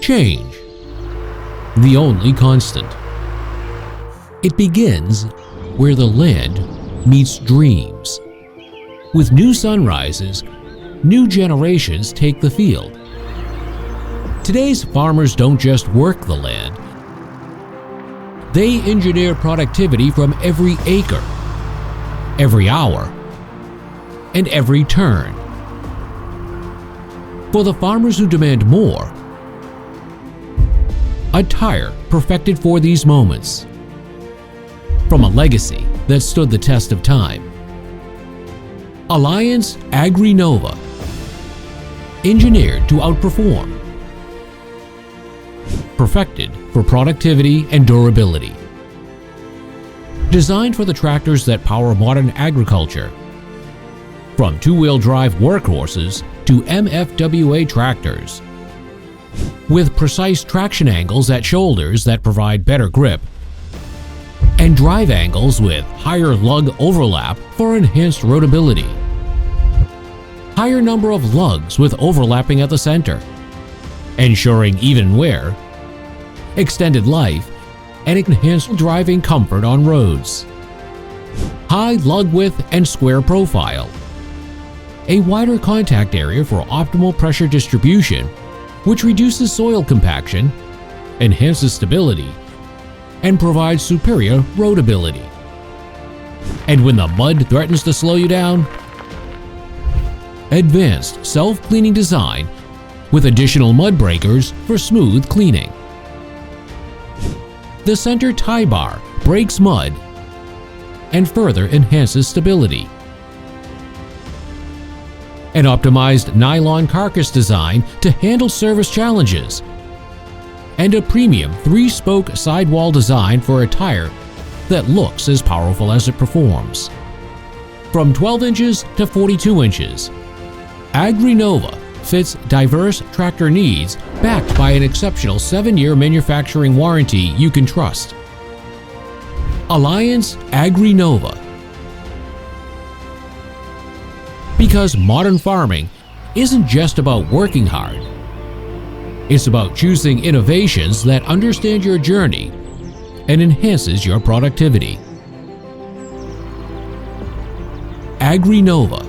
Change, the only constant. It begins where the land meets dreams. With new sunrises, new generations take the field. Today's farmers don't just work the land. They engineer productivity from every acre, every hour, and every turn. For the farmers who demand more, a tire perfected for these moments. From a legacy that stood the test of time. Alliance Agri Nova, engineered to outperform. Perfected for productivity and durability. Designed for the tractors that power modern agriculture. From two-wheel drive workhorses to MFWA tractors. With precise traction angles at shoulders that provide better grip, and drive angles with higher lug overlap for enhanced roadability. Higher number of lugs with overlapping at the center, ensuring even wear, extended life, and enhanced driving comfort on roads. High lug width and square profile. A wider contact area for optimal pressure distribution, which reduces soil compaction, enhances stability, and provides superior roadability. And when the mud threatens to slow you down, advanced self-cleaning design with additional mud breakers for smooth cleaning. The center tie bar breaks mud and further enhances stability. An optimized nylon carcass design to handle service challenges, and a premium 3-spoke sidewall design for a tire that looks as powerful as it performs. From 12 inches to 42 inches, Agri Nova fits diverse tractor needs backed by an exceptional 7-year manufacturing warranty you can trust. Alliance Agri Nova. Because modern farming isn't just about working hard. It's about choosing innovations that understand your journey and enhances your productivity. Agri Nova.